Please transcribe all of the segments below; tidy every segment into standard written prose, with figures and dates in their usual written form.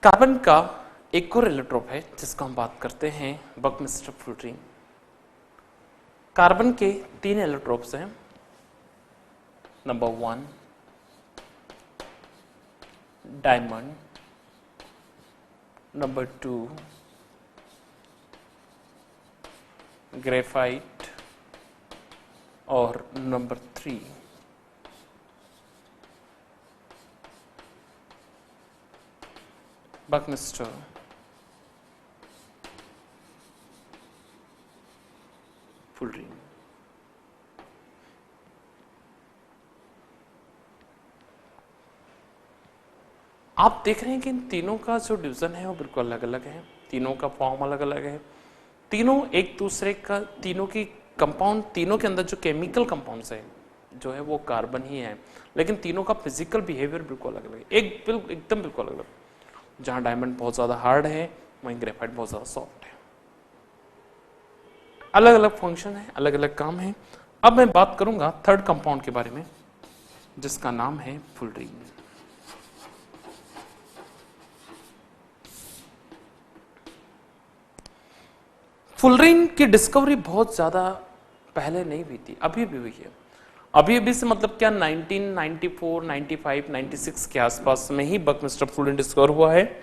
Carbon का एक और एलोट्रोप है जिसको हम बात करते हैं बकमिस्टर फ्लूरीन। कार्बन के 3 एलोट्रोप्स हैं। नंबर 1 डायमंड, नंबर 2 ग्रेफाइट और नंबर 3 बकमिस्टर फ्लूरीन। आप देख रहे हैं कि इन तीनों का जो डिवीजन है वो बिल्कुल अलग अलग है, तीनों का फॉर्म अलग अलग है, तीनों एक दूसरे का, तीनों की कंपाउंड, तीनों के अंदर जो केमिकल कंपाउंड्स है जो है वो कार्बन ही है, लेकिन तीनों का फिजिकल बिहेवियर बिल्कुल अलग अलग है, एकदम बिल्कुल अलग अलग। जहां डायमंड बहुत ज्यादा हार्ड है वहीं ग्रेफाइट बहुत ज्यादा सॉफ्ट है। अलग अलग फंक्शन है, अलग अलग काम है। अब मैं बात करूंगा थर्ड कंपाउंड के बारे में जिसका नाम है फ्लूरीन। फ्लूरीन की डिस्कवरी बहुत ज्यादा पहले नहीं हुई थी, अभी भी हुई है। अभी से मतलब क्या 1994, 95, 96 के आसपास में ही बकमिस्टर फ्लूरीन डिस्कवर हुआ है।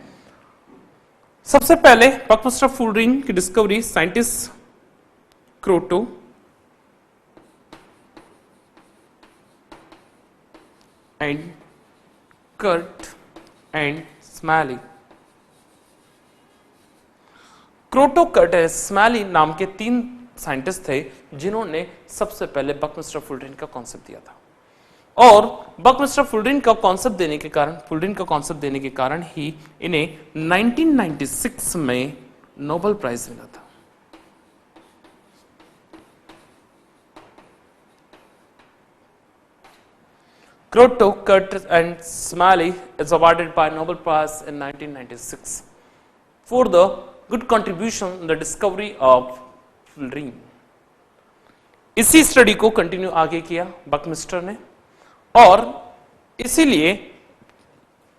सबसे पहले बकमिस्टर फ्लूरीन की discovery scientist Kroto and Curl and Smalley, Kroto, Curl and Smalley नाम के 3 साइंटिस्ट थे जिन्होंने सबसे पहले बकमिस्टर फ्लूरीन का कॉन्सेप्ट दिया था। और बकमिस्टर फ्लूरीन का कॉन्सेप्ट देने के कारण ही इन्हें 1996 में नोबेल प्राइज मिला था। Kroto, Curl and Smalley is awarded by Nobel Prize in 1996 for the good contribution in the discovery of फ्लूरीन। इसी स्टडी को कंटिन्यू आगे किया बकमिस्टर ने, और इसीलिए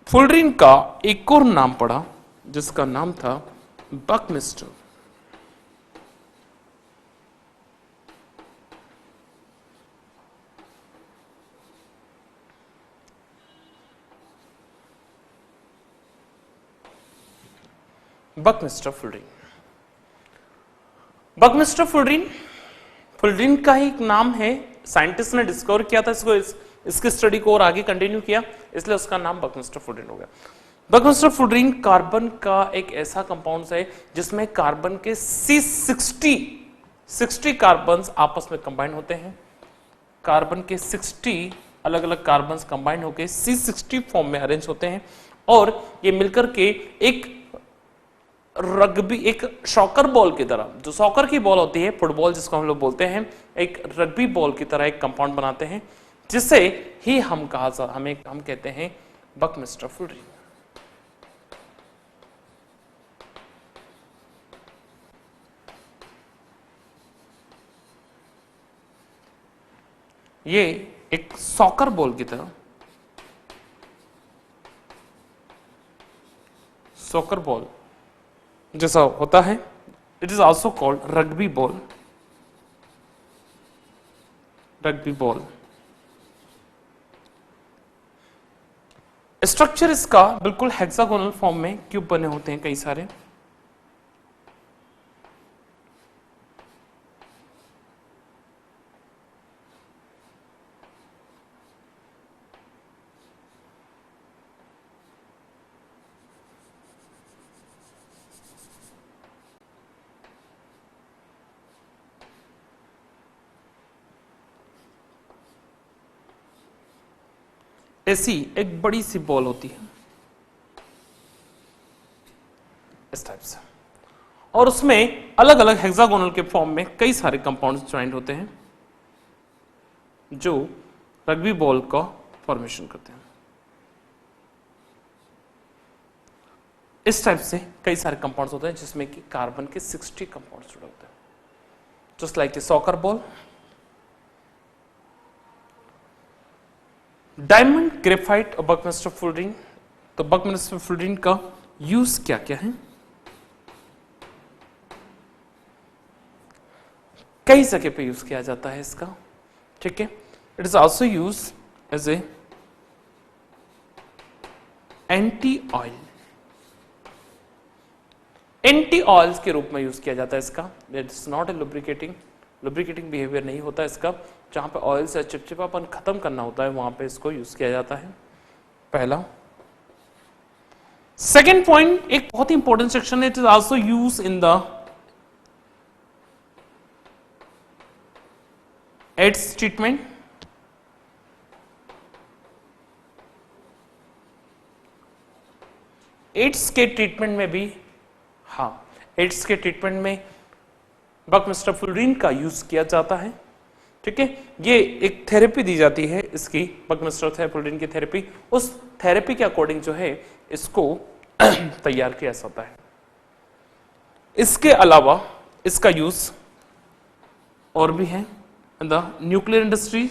फ्लूरीन का एक और नाम पड़ा जिसका नाम था बकमिस्टर। बकमिस्टर फ्लूरीन, बकमिस्टर फ्लूरीन फ्लूरीन का ही एक नाम है, साइंटिस्ट ने डिस्कवर किया था इसको, इसकी स्टडी को और आगे कंटिन्यू किया, इसलिए उसका नाम बकमिस्टर फ्लूरीन हो गया। बकमिस्टर फ्लूरीन कार्बन का एक ऐसा कंपाउंड है जिसमें कार्बन के C60 कार्बन आपस में कंबाइन होते हैं। कार्बन के 60 अलग अलग कार्बन कंबाइन होकर C60 फॉर्म में अरेंज होते हैं, और ये मिलकर के एक रग्बी, एक सॉकर बॉल की तरह, जो सॉकर की बॉल होती है, फुटबॉल जिसको हम लोग बोलते हैं, एक रग्बी बॉल की तरह एक कंपाउंड बनाते हैं, जिसे ही हम कहते हैं बकमिस्टर फ्लूरीन। ये एक सॉकर बॉल की तरह, सॉकर बॉल जैसा होता है, it is also called rugby ball. Rugby ball structure इसका बिल्कुल हेक्सागोनल फॉर्म में क्यूब बने होते हैं कई सारे। ऐसी एक बड़ी सी बॉल होती है इस टाइप से, और उसमें अलग अलग हेक्सागोनल के फॉर्म में कई सारे कंपाउंड्स ज्वाइंट होते हैं जो रग्बी बॉल का फॉर्मेशन करते हैं। इस टाइप से कई सारे कंपाउंड्स होते हैं जिसमें कि कार्बन के 60 कंपाउंड्स जुड़े होते हैं, just like a soccer ball. Diamond, graphite और बकमिस्टर फ्लूरीन, तो बकमिस्टर फ्लूरीन का यूज क्या क्या है? कई जगह पे यूज किया जाता है इसका, ठीक है। It is also use as a anti oil, anti oils के रूप में यूज किया जाता है इसका। It's not a lubricating, lubricating behaviour नहीं होता इसका। जहां पे ऑयल से चिपचिपापन खत्म करना होता है वहां पे इसको यूज किया जाता है, पहला। सेकेंड पॉइंट, एक बहुत ही इंपॉर्टेंट सेक्शन है, it is also use in the AIDS treatment. AIDS के ट्रीटमेंट में भी, हाँ, एड्स के ट्रीटमेंट में बकमिस्ट्रोफुलरीन का यूज किया जाता है, ठीक है। ये एक थेरेपी दी जाती है इसकी, बकमिस्ट्रोफुलरीन की थेरेपी। उस थेरेपी के अकॉर्डिंग जो है इसको तैयार किया जाता है। इसके अलावा इसका यूज और भी है in the nuclear industry,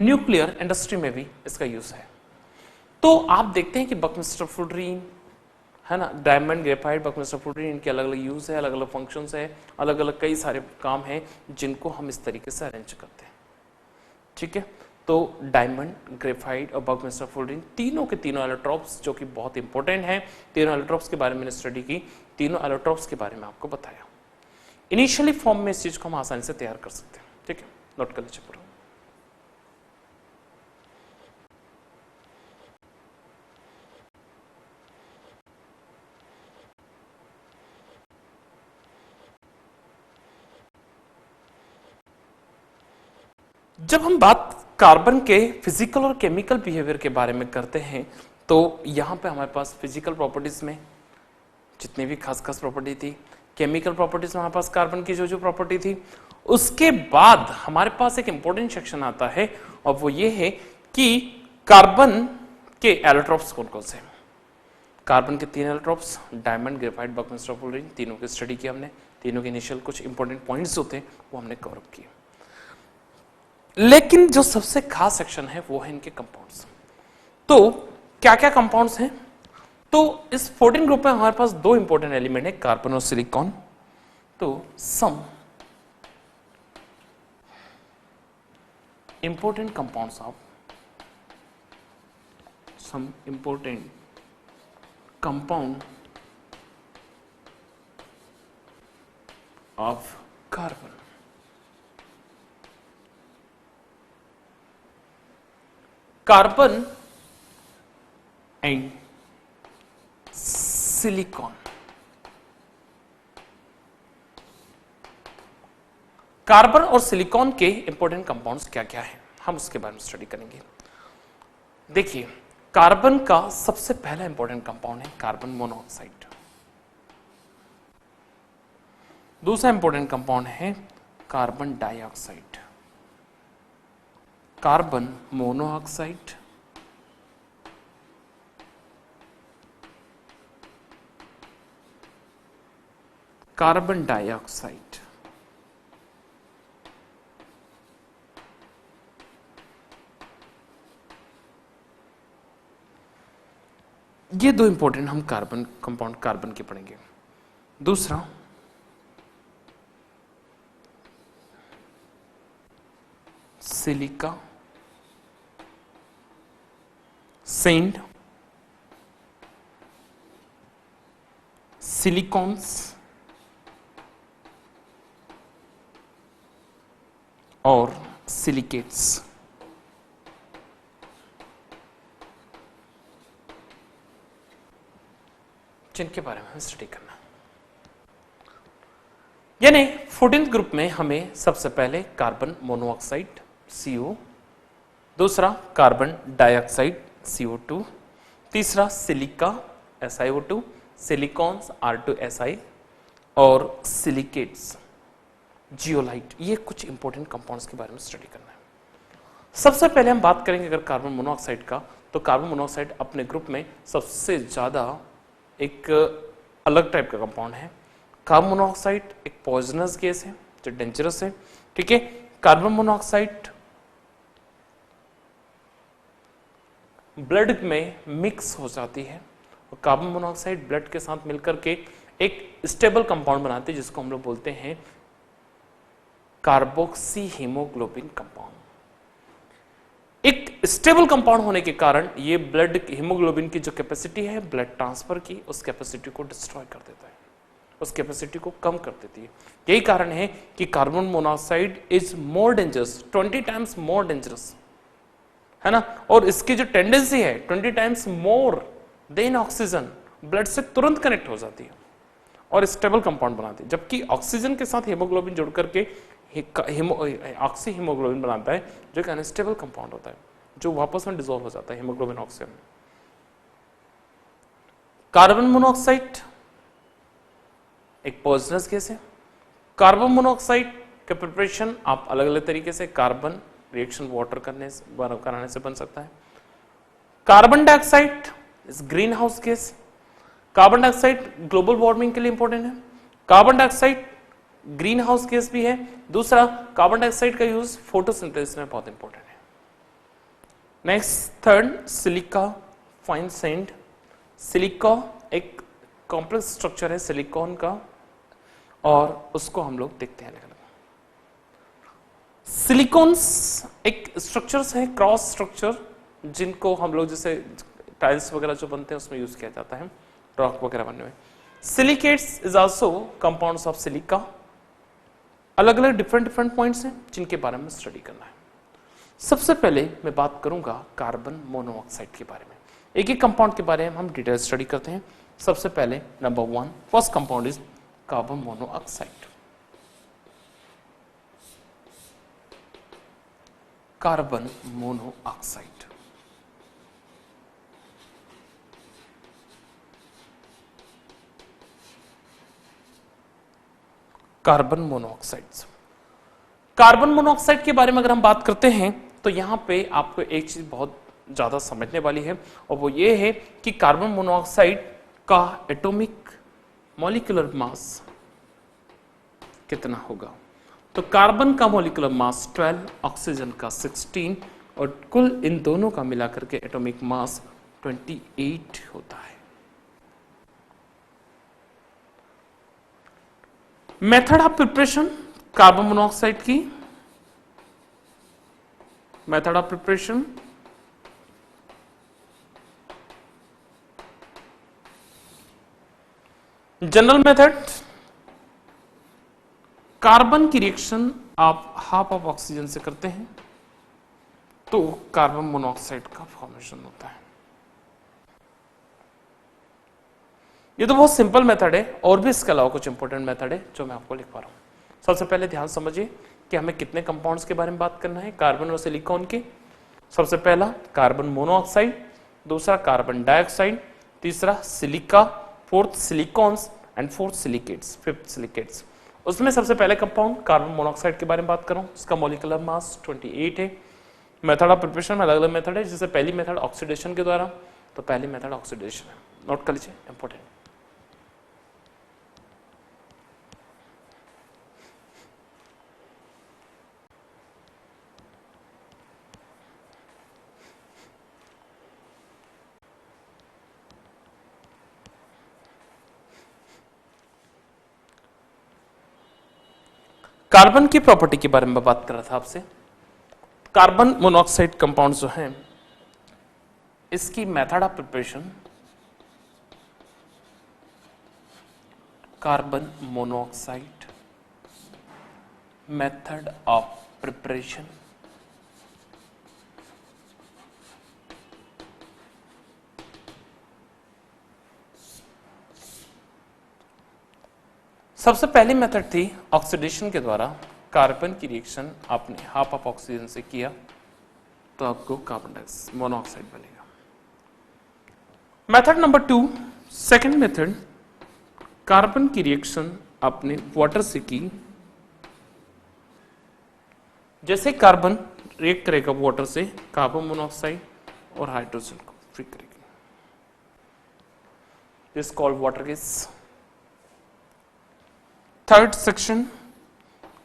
nuclear industry में भी इसका यूज है। तो आप देखते हैं कि बकमिस्ट्रोफुलरीन है ना, डायमंड, ग्रेफाइट, बकमिस्ट्रोफुलरीन, इनके अलग अलग यूज है, अलग अलग फंक्शंस है, अलग अलग कई सारे काम हैं जिनको हम इस तरीके से अरेंज करते हैं, ठीक है। तो डायमंड, ग्रेफाइट और बकमिस्ट्रोफुलरीन तीनों के तीनों एलोट्रोप्स जो कि बहुत इंपॉर्टेंट हैं, तीनों एलोट्रोप्स के बारे में मैंने स्टडी की, तीनों एलोट्रोप्स के बारे में आपको बताया। इनिशियली फॉर्म में इस चीज को हम आसानी से तैयार कर सकते हैं, ठीक है। नोट कर लीजिए पूरा। जब हम बात कार्बन के फिजिकल और केमिकल बिहेवियर के बारे में करते हैं तो यहां पे हमारे पास फिजिकल प्रॉपर्टीज में जितनी भी खास खास प्रॉपर्टी थी, केमिकल प्रॉपर्टीज में हमारे पास कार्बन की जो जो प्रॉपर्टी थी, उसके बाद हमारे पास एक इंपॉर्टेंट सेक्शन आता है और वो ये है कि कार्बन के एलोट्रोप्स कौन कौन से हैं। कार्बन के 3 एलोट्रोप्स, डायमंड, ग्रेफाइट, बकमिस्ट्रोफुलरीन, तीनों की स्टडी की हमने। तीनों के इनिशियल कुछ इंपॉर्टेंट पॉइंट्स होते हैं वो हमने कवर अप किए। लेकिन जो सबसे खास सेक्शन है वो है इनके कंपाउंड्स। तो क्या क्या कंपाउंड्स हैं? तो इस 14 ग्रुप में हमारे पास 2 इंपॉर्टेंट एलिमेंट है, कार्बन और सिलिकॉन। तो some important compounds of some important compound of carbon. Carbon and silicon. Carbon और सिलिकॉन के इंपॉर्टेंट कंपाउंड्स क्या क्या हैं, हम उसके बारे में स्टडी करेंगे। देखिए, कार्बन का सबसे पहला इंपॉर्टेंट कंपाउंड है कार्बन मोनोऑक्साइड। दूसरा इंपॉर्टेंट कंपाउंड है carbon dioxide. Carbon monoxide, carbon dioxide. ये 2 इंपॉर्टेंट हम कार्बन कंपाउंड कार्बन के पढ़ेंगे। दूसरा सिलिका, सेंड, सिलिकॉन्स और सिलिकेट्स। जिनके बारे में हमें स्टडी करना, यानी 14th ग्रुप में हमें सबसे पहले कार्बन मोनोऑक्साइड CO, दूसरा कार्बन डाइऑक्साइड CO2, तीसरा सिलिका SiO2, सिलिकॉन्स R2Si और सिलिकेट्स जियोलाइट। ये कुछ इंपॉर्टेंट कंपाउंड्स के बारे में स्टडी करना है। सबसे पहले हम बात करेंगे अगर कार्बन मोनोऑक्साइड का, तो कार्बन मोनोऑक्साइड अपने ग्रुप में सबसे ज्यादा एक अलग टाइप का कंपाउंड है। कार्बन मोनोऑक्साइड एक पॉइजनस गैस है जो डेंजरस है, ठीक है। कार्बन मोनोऑक्साइड ब्लड में मिक्स हो जाती है और कार्बन मोनोऑक्साइड ब्लड के साथ मिलकर के एक स्टेबल कंपाउंड बनाते हैं जिसको हम लोग बोलते हैं कार्बोक्सी हीमोग्लोबिन कंपाउंड। एक स्टेबल कंपाउंड होने के कारण ये ब्लड हीमोग्लोबिन की जो कैपेसिटी है ब्लड ट्रांसफर की, उस कैपेसिटी को डिस्ट्रॉय कर देता है, उस कैपेसिटी को कम कर देती है। यही कारण है कि carbon monoxide is more dangerous, 20 times more dangerous, है ना। और इसकी जो टेंडेंसी है 20 times more than oxygen, blood से तुरंत कनेक्ट हो जाती है और स्टेबल कंपाउंड बनाती है। जबकि ऑक्सीजन के साथ हीमोग्लोबिन जुड़ करके ऑक्सी हीमोग्लोबिन बनाता है जो एक अनस्टेबल कंपाउंड होता है, जो वापस में डिसॉल्व हो जाता है हीमोग्लोबिन ऑक्सीजन में। कार्बन मोनोऑक्साइड एक पॉइजनस गैस है। कार्बन मोनोऑक्साइड के प्रिपरेशन आप अलग अलग तरीके से, कार्बन रिएक्शन वाटर कराने से बन सकता है। Carbon dioxide is green house gas. Carbon dioxide global warming के लिए इंपॉर्टेंट है। Carbon dioxide green house gas भी है। दूसरा, कार्बन डाइऑक्साइड का यूज फोटोसिंथेसिस में बहुत इंपॉर्टेंट है। Next, third, silica fine sand. Silica एक कॉम्प्लेक्स स्ट्रक्चर है सिलिकॉन का और उसको हम लोग देखते हैं अलग अलग। सिलिकॉन्स एक स्ट्रक्चर्स है, क्रॉस स्ट्रक्चर, जिनको हम लोग जैसे टाइल्स वगैरह जो बनते हैं उसमें यूज किया जाता है रॉक वगैरह बनने में। Silicates is also compounds of silica. अलग अलग डिफरेंट पॉइंट्स हैं जिनके बारे में स्टडी करना है। सबसे पहले मैं बात करूंगा कार्बन मोनोऑक्साइड के बारे में। एक एक कंपाउंड के बारे में हम डिटेल स्टडी करते हैं। सबसे पहले number 1, first compound is carbon monoxide. Carbon monoxide carbon monoxides. Carbon monoxide के बारे में अगर हम बात करते हैं तो यहां पे आपको एक चीज बहुत ज्यादा समझने वाली है और वो ये है कि कार्बन मोनोऑक्साइड का एटॉमिक मॉलिक्यूलर मास कितना होगा। तो कार्बन का मॉलिक्यूलर मास 12, ऑक्सीजन का 16 और कुल इन दोनों का मिलाकर के एटॉमिक मास 28 होता है। Method of preparation carbon monoxide की, method of preparation general method, carbon की रिएक्शन आप हाफ ऑफ ऑक्सीजन से करते हैं तो कार्बन मोनोऑक्साइड का फॉर्मेशन होता है। ये तो बहुत सिंपल मेथड है और भी इसके अलावा कुछ इंपॉर्टेंट मेथड है जो मैं आपको लिख पा रहा हूं। सबसे पहले ध्यान समझिए कि हमें कितने कंपाउंड्स के बारे में बात करना है कार्बन और सिलिकॉन के। सबसे पहला कार्बन मोनोऑक्साइड, दूसरा कार्बन डाइऑक्साइड, तीसरा silica, fourth silicones and fourth silicates, fifth silicates. उसमें सबसे पहले कंपाउंड कार्बन मोनोऑक्साइड के बारे में बात कर रहा हूं। इसका मॉलिक्यूलर मास 28 है। मेथड ऑफ प्रिपरेशन में अलग अलग मेथड है, जैसे पहली मेथड ऑक्सीडेशन के द्वारा, तो पहली मेथड ऑक्सीडेशन है, नोट कर लीजिए, इंपॉर्टेंट। कार्बन की प्रॉपर्टी के बारे में बात कर रहा था आपसे। कार्बन मोनोऑक्साइड कंपाउंड जो हैं, इसकी method of preparation, carbon monoxide method of preparation, सबसे पहली मेथड थी ऑक्सीडेशन के द्वारा। कार्बन की रिएक्शन आपने हाफ ऑफ ऑक्सीजन से किया तो आपको कार्बन मोनोऑक्साइड बनेगा। Method number 2, second method, carbon की रिएक्शन आपने वाटर से की। जैसे कार्बन रिएक्ट करेगा वाटर से, कार्बन मोनोऑक्साइड और हाइड्रोजन को फ्री करेगी, this called water gas. Third section,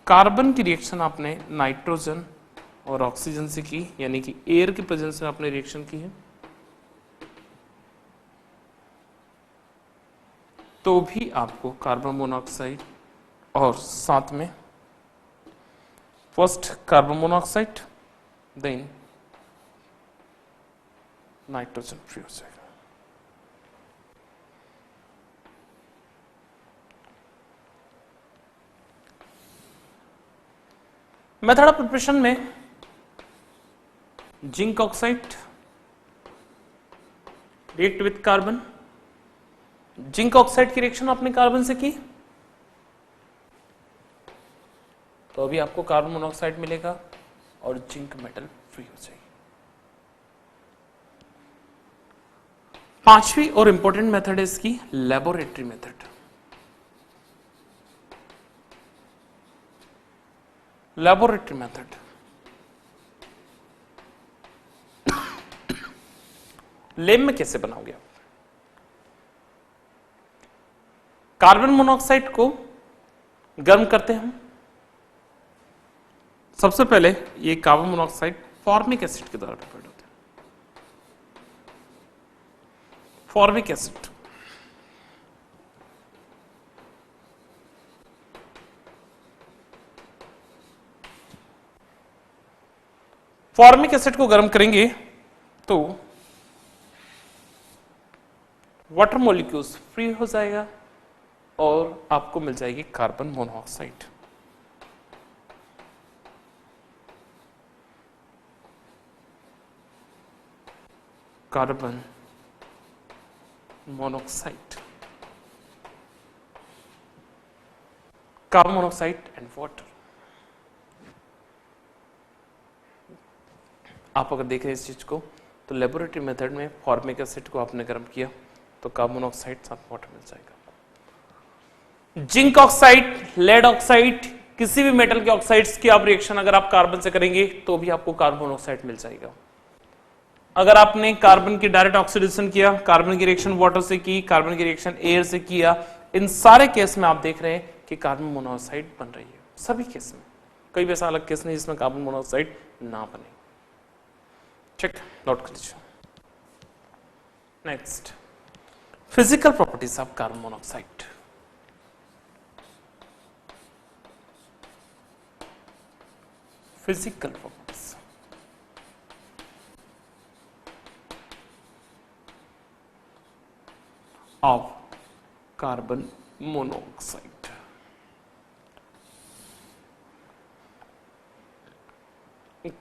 carbon की रिएक्शन आपने नाइट्रोजन और ऑक्सीजन से की, यानी कि एयर की प्रेजेंस में आपने रिएक्शन की है। तो भी आपको कार्बन मोनोऑक्साइड और साथ में first carbon monoxide then nitrogen free हो जाएगा। मेथड ऑफ प्रिपरेशन में zinc oxide react with carbon, zinc oxide की रिएक्शन आपने कार्बन से की तो अभी आपको कार्बन मोनोऑक्साइड मिलेगा और जिंक मेटल फ्री हो जाएगी। पांचवी और इंपॉर्टेंट मेथड है इसकी laboratory method. Laboratory method lab में कैसे बनाओगे आप? कार्बन मोनोऑक्साइड को गर्म करते हैं हम। सबसे पहले ये कार्बन मोनोऑक्साइड फॉर्मिक एसिड के द्वारा प्रिपेयर्ड होते हैं। फॉर्मिक एसिड फॉर्मिक एसिड को गर्म करेंगे तो वाटर मॉलिक्यूल्स फ्री हो जाएगा और आपको मिल जाएगी carbon monoxide. Carbon monoxide, carbon monoxide and water. आप अगर देख रहे हैं इस चीज को तो लेबोरेटरी मेथड में फॉर्मिक एसिड को आपने गर्म किया तो कार्बन मोनोऑक्साइड साथ वाटर मिल जाएगा। जिंक ऑक्साइड, लेड ऑक्साइड, किसी भी मेटल के ऑक्साइड्स की आप रिएक्शन अगर आप कार्बन से करेंगे तो भी आपको कार्बन मोनोऑक्साइड मिल जाएगा। अगर आपने कार्बन की डायरेक्ट ऑक्सीडेशन किया, कार्बन की रिएक्शन वाटर से की, कार्बन की रिएक्शन एयर से किया, इन सारे केस में आप देख रहे हैं कि कार्बन मोनोऑक्साइड बन रही है सभी केस में। कई वैसा अलग केस नहीं जिसमें कार्बन मोनोऑक्साइड ना बने। चेक नोट कर लीजिए। Next, physical properties of carbon monoxide. Physical properties of carbon monoxide.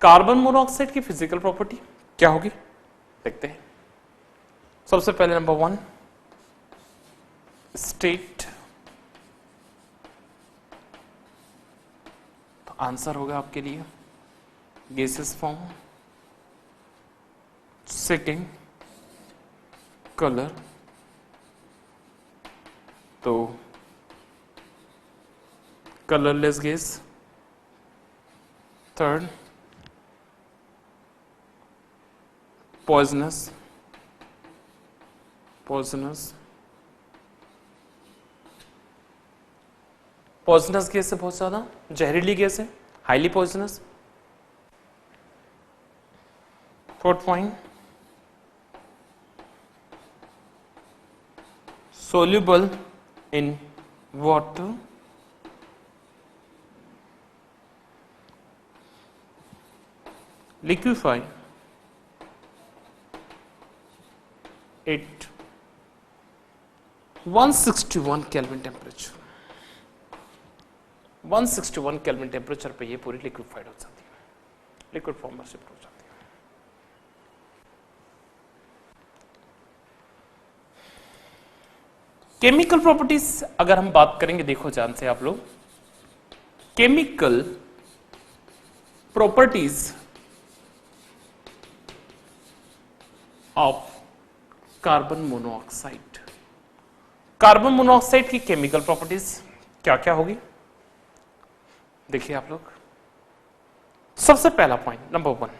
Carbon monoxide की फिजिकल प्रॉपर्टी क्या होगी देखते हैं। सबसे पहले नंबर 1 स्टेट, तो आंसर होगा आपके लिए गैसेस फॉर्म। सेकेंड कलर, तो colourless gas. Third poisonous, poisonous gas से बहुत ज्यादा जहरीली गैस है, highly poisonous. Fourth point soluble in water, liquefy at 161 kelvin temperature. 161 kelvin temperature पे ये पूरी लिक्विफाइड हो जाती है, लिक्विड फॉर्म में शिफ्ट हो जाती है। केमिकल प्रॉपर्टीज अगर हम बात करेंगे, देखो जानते हैं आप लोग, chemical properties of carbon monoxide. Carbon monoxide की केमिकल प्रॉपर्टीज क्या क्या होगी देखिए आप लोग। सबसे पहला point number 1,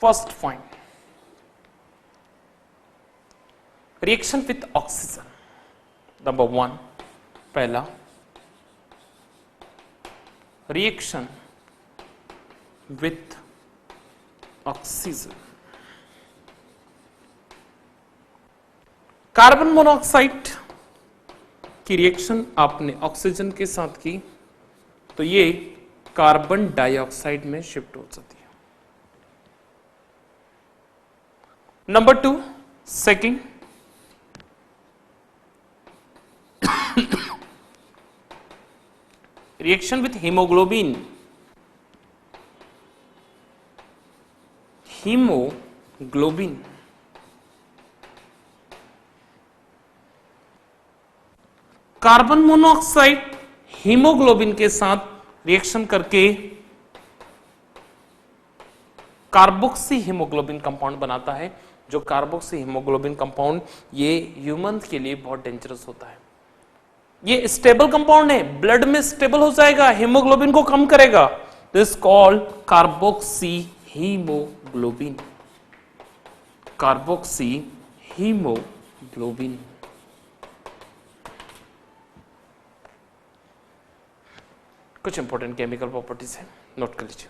first point reaction with oxygen. Number 1 पहला reaction with oxygen. Carbon monoxide कि रिएक्शन आपने ऑक्सीजन के साथ की तो ये कार्बन डाइऑक्साइड में शिफ्ट हो जाती है। Number 2, second, reaction with haemoglobin. Haemoglobin carbon monoxide haemoglobin के साथ रिएक्शन करके कार्बोक्सी हीमोग्लोबिन कंपाउंड बनाता है। जो कार्बोक्सी हीमोग्लोबिन कंपाउंड ये ह्यूमन के लिए बहुत डेंजरस होता है। ये स्टेबल कंपाउंड है, ब्लड में स्टेबल हो जाएगा, हीमोग्लोबिन को कम करेगा। This called carboxy haemoglobin. Carboxy haemoglobin. कुछ इंपॉर्टेंट केमिकल प्रॉपर्टीज है, नोट कर लीजिए।